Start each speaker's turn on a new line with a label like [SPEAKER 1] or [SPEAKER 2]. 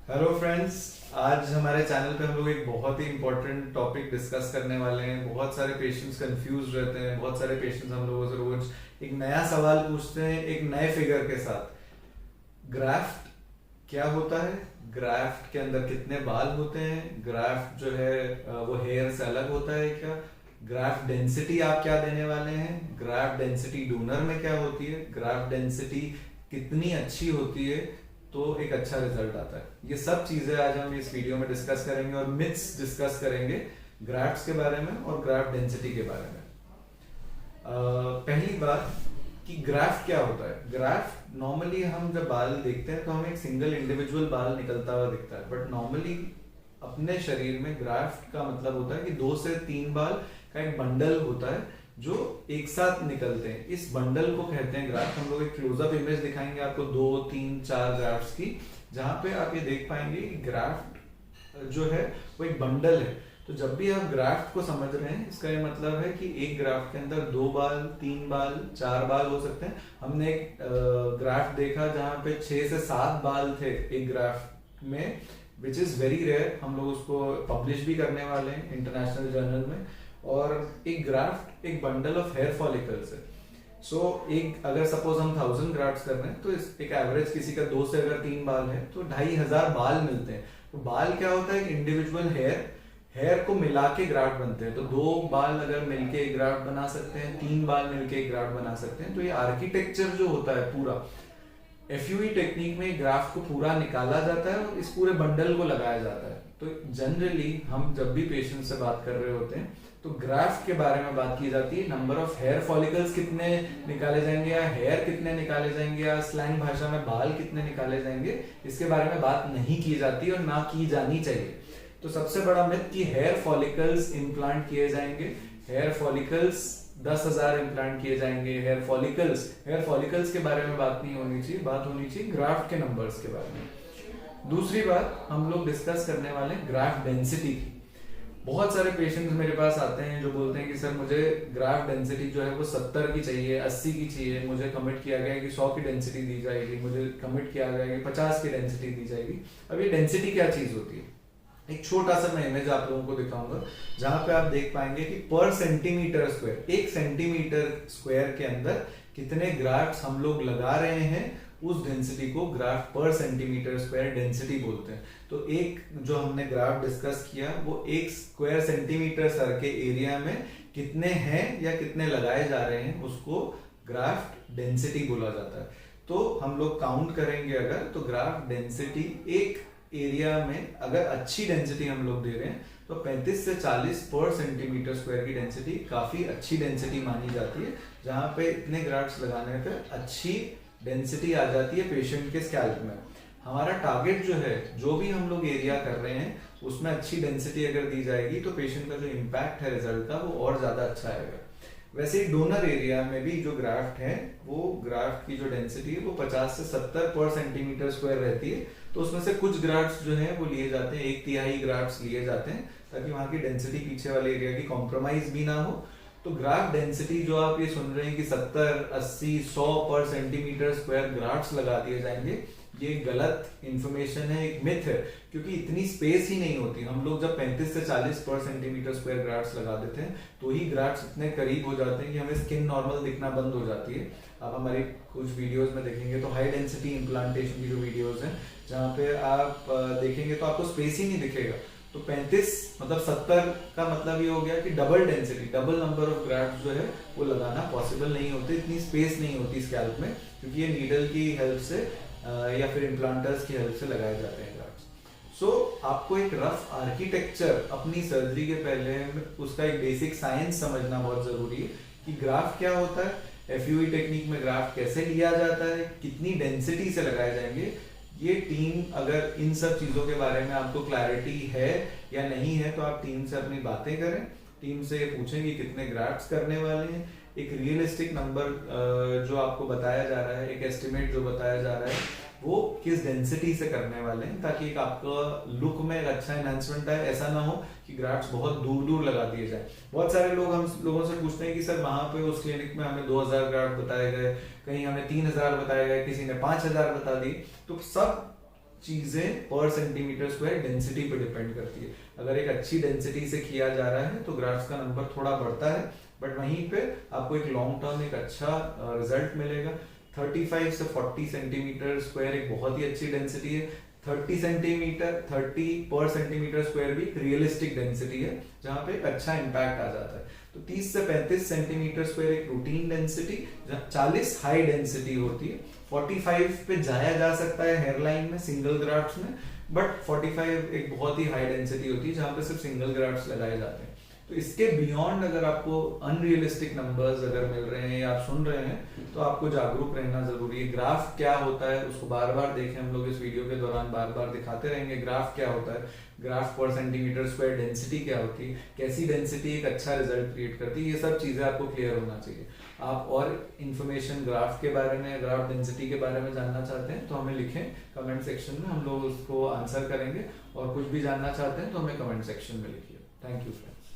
[SPEAKER 1] Hello friends. आज हमारे channel पे हम लोग एक बहुत ही इम्पोर्टेंट टॉपिक डिस्कस करने वाले हैं। बहुत सारे पेशेंट्स कंफ्यूज रहते हैं, बहुत सारे पेशेंट्स हम लोगों से रोज एक नया सवाल पूछते हैं एक नए फिगर के साथ। ग्राफ्ट क्या होता है, ग्राफ्ट के अंदर कितने बाल होते हैं, ग्राफ्ट जो है वो हेयर से अलग होता है क्या, ग्राफ्ट डेंसिटी आप क्या देने वाले हैं, ग्राफ्ट डेंसिटी डोनर में क्या होती है, ग्राफ्ट डेंसिटी कितनी अच्छी होती है तो एक अच्छा रिजल्ट आता है। ये सब चीजें आज हम इस वीडियो में डिस्कस करेंगे और मिथ्स डिस्कस करेंगे ग्राफ्ट्स के बारे में और ग्राफ्ट डेंसिटी के बारे में। पहली बात कि ग्राफ्ट क्या होता है। ग्राफ्ट नॉर्मली हम जब बाल देखते हैं तो हमें एक सिंगल इंडिविजुअल बाल निकलता हुआ दिखता है, बट नॉर्मली अपने शरीर में ग्राफ्ट का मतलब होता है कि 2 से 3 बाल का एक बंडल होता है जो एक साथ निकलते हैं। इस बंडल को कहते हैं ग्राफ्ट। हम लोग एक क्लोजअप इमेज दिखाएंगे आपको 2 3 4 ग्राफ्ट्स की, जहां पे आप ये देख पाएंगे कि ग्राफ्ट जो है वो एक बंडल है। तो जब भी आप ग्राफ्ट को समझ रहे हैं, इसका ये मतलब है कि एक ग्राफ्ट के अंदर 2 बाल, 3 बाल, 4 बाल हो सकते हैं। हमने एक ग्राफ्ट देखा जहां पे 6 से 7 बाल थे एक ग्राफ्ट में, विच इज वेरी रेयर। हम लोग उसको पब्लिश भी करने वाले हैं इंटरनेशनल जर्नल में। और एक ग्राफ्ट एक बंडल ऑफ हेयर फॉलिकल्स है। एक अगर सपोज हम 1000 ग्राफ्ट्स कर रहे हैं तो एक एवरेज किसी का 2 से अगर 3 बाल है तो 2500 बाल मिलते हैं। तो बाल क्या होता है, इंडिविजुअल हेयर को मिला के ग्राफ्ट बनते हैं। तो 2 बाल अगर मिलके एक ग्राफ्ट बना सकते हैं, 3 बाल मिलके एक ग्राफ्ट बना सकते हैं। तो ये आर्किटेक्चर जो होता है पूरा एफयूई टेक्निक में ग्राफ को पूरा निकाला जाता है और इस पूरे बंडल को लगाया जाता है। तो जनरली हम जब भी पेशेंट से बात कर रहे होते हैं तो ग्राफ्ट के बारे में बात की जाती है। नंबर ऑफ हेयर फॉलिकल्स कितने निकाले जाएंगे या हेयर कितने निकाले जाएंगे या स्लैंग भाषा में बाल कितने निकाले जाएंगे, इसके बारे में बात नहीं की जाती और ना की जानी चाहिए। तो सबसे बड़ा मिथ कि हेयर फॉलिकल्स इंप्लांट किए जाएंगे। हेयर फॉलिकल्स 10,000 इम्प्लांट किए जाएंगे। हेयर फॉलिकल्स के बारे में बात नहीं होनी चाहिए, बात होनी चाहिए ग्राफ्ट के नंबर्स के बारे में। दूसरी बात हम लोग डिस्कस करने वाले ग्राफ्ट डेंसिटी की। बहुत सारे पेशेंट्स मेरे पास आते हैं जो बोलते हैं कि सर मुझे ग्राफ्ट डेंसिटी जो है वो 70 की चाहिए, 80 की चाहिए। मुझे कमिट किया गया है कि 100 की डेंसिटी दी जाएगी, मुझे कमिट किया गया है कि 50 की डेंसिटी दी जाएगी। अब ये डेंसिटी क्या चीज होती है, एक छोटा सा मैं इमेज आप लोगों को दिखाऊंगा जहां पे आप देख पाएंगे कि पर सेंटीमीटर स्क्वायर, 1 सेंटीमीटर स्क्वायर के अंदर कितने ग्राफ्ट्स हम लोग लगा रहे हैं, उस डेंसिटी को ग्राफ्ट पर सेंटीमीटर स्क्वायर डेंसिटी बोलते हैं। तो एक जो हमने ग्राफ डिस्कस किया वो 1 स्क्वायर सेंटीमीटर सर के एरिया में कितने हैं या कितने लगाए जा रहे हैं, उसको ग्राफ्ट डेंसिटी बोला जाता है। तो हम लोग काउंट करेंगे अगर, तो ग्राफ्ट डेंसिटी एक एरिया में अगर अच्छी डेंसिटी हम लोग दे रहे हैं तो 35 से 40 पर सेंटीमीटर स्क्वायर की डेंसिटी काफी अच्छी डेंसिटी मानी जाती है, जहां पे इतने ग्राफ्ट्स लगाने पे अच्छी डेंसिटी आ जाती है पेशेंट के स्कैल्प में। हमारा टारगेट जो है, जो भी हम लोग एरिया कर रहे हैं उसमें अच्छी डेंसिटी अगर दी जाएगी तो पेशेंट का जो इम्पैक्ट है रिजल्ट का वो और ज्यादा अच्छा आएगा। वैसे ही डोनर एरिया में भी जो ग्राफ्ट है वो ग्राफ्ट की जो डेंसिटी है वो 50 से 70 पर सेंटीमीटर स्क्वायर रहती है। तो उसमें से कुछ ग्राफ्ट्स जो है वो लिए जाते हैं, 1/3 ग्राफ्ट्स लिए जाते हैं ताकि वहां की डेंसिटी पीछे वाले एरिया की कॉम्प्रोमाइज भी ना हो। तो ग्राफ्ट डेंसिटी जो आप ये सुन रहे हैं कि 70 80 100 पर सेंटीमीटर स्क्वायर ग्राफ्ट्स लगा दिए जाएंगे, ये गलत इंफॉर्मेशन है, एक मिथ है। क्योंकि इतनी स्पेस ही नहीं होती। हम लोग जब 35 से 40 पर सेंटीमीटर स्क्वायर ग्राफ्ट्स लगा देते हैं तो ही ग्राफ्ट्स इतने करीब हो जाते हैं कि हमें स्किन नॉर्मल दिखना बंद हो जाती है। आप हमारी कुछ वीडियोस में देखेंगे तो हाई डेंसिटी इम्प्लांटेशन की जो वीडियोस हैं जहाँ पे आप देखेंगे तो आपको स्पेस ही नहीं दिखेगा। तो 35 मतलब 70 का मतलब ये हो गया कि double density, double number of graft जो है वो लगाना पॉसिबल नहीं होते, इतनी स्पेस नहीं होती स्कैल्प में, क्योंकि ये नीडल की हेल्प से या फिर इम्प्लांटर्स की हेल्प से लगाए जाते हैं ग्राफ्ट्स। आपको एक रफ आर्किटेक्चर अपनी सर्जरी के पहले उसका एक बेसिक साइंस समझना बहुत जरूरी है कि ग्राफ्ट क्या होता है, एफयूई टेक्निक में ग्राफ्ट कैसे लिया जाता है, कितनी डेंसिटी से लगाए जाएंगे। ये टीम अगर इन सब चीजों के बारे में आपको क्लैरिटी है या नहीं है तो आप टीम से अपनी बातें करें, टीम से पूछेंगे कितने ग्राफ्ट्स करने वाले हैं, एक रियलिस्टिक नंबर जो आपको बताया जा रहा है, एक एस्टिमेट जो बताया जा रहा है वो किस डेंसिटी से करने वाले हैं, ताकि एक आपका लुक में एक अच्छा एनहांसमेंट आए। ऐसा ना हो कि ग्राफ्ट्स बहुत दूर दूर लगा दिए जाए। बहुत सारे लोग हम लोगों से पूछते हैं कि सर वहां पे उस क्लिनिक में हमें 2000 ग्राफ्ट बताए गए, कहीं हमें 3000 बताए गए, किसी ने 5000 बता दी। तो सब चीजें पर सेंटीमीटर स्क्वायर डेंसिटी पे डिपेंड करती है। अगर एक अच्छी डेंसिटी से किया जा रहा है तो ग्राफ्स का नंबर थोड़ा बढ़ता है, बट वहीं पे आपको एक लॉन्ग टर्म एक अच्छा रिजल्ट मिलेगा। 35 से 40 सेंटीमीटर स्क्वायर एक बहुत ही अच्छी डेंसिटी है। 30 पर सेंटीमीटर स्क्वायर भी रियलिस्टिक डेंसिटी है जहां पे एक अच्छा इम्पैक्ट आ जाता है। तो 30 से 35 सेंटीमीटर स्क्वायर एक रूटीन डेंसिटी, 40 हाई डेंसिटी होती है। 45 पे जाया जा सकता है हेयरलाइन में सिंगल ग्राफ्ट्स में, बट 45 एक बहुत ही हाई डेंसिटी होती है जहां पे सिर्फ सिंगल ग्राफ्ट्स लगाए जाते हैं। तो इसके बियॉन्ड अगर आपको अनरियलिस्टिक नंबर्स अगर मिल रहे हैं या आप सुन रहे हैं तो आपको जागरूक रहना जरूरी है। ग्राफ क्या होता है उसको बार बार देखें, हम लोग इस वीडियो के दौरान बार बार दिखाते रहेंगे ग्राफ क्या होता है, ग्राफ पर सेंटीमीटर स्क्वायर डेंसिटी क्या होती है, कैसी डेंसिटी एक अच्छा रिजल्ट क्रिएट करती है, ये सब चीजें आपको क्लियर होना चाहिए। आप और इन्फॉर्मेशन ग्राफ के बारे में, ग्राफ डेंसिटी के बारे में जानना चाहते हैं तो हमें लिखें कमेंट सेक्शन में, हम लोग उसको आंसर करेंगे। और कुछ भी जानना चाहते हैं तो हमें कमेंट सेक्शन में लिखिए। Thank you friends.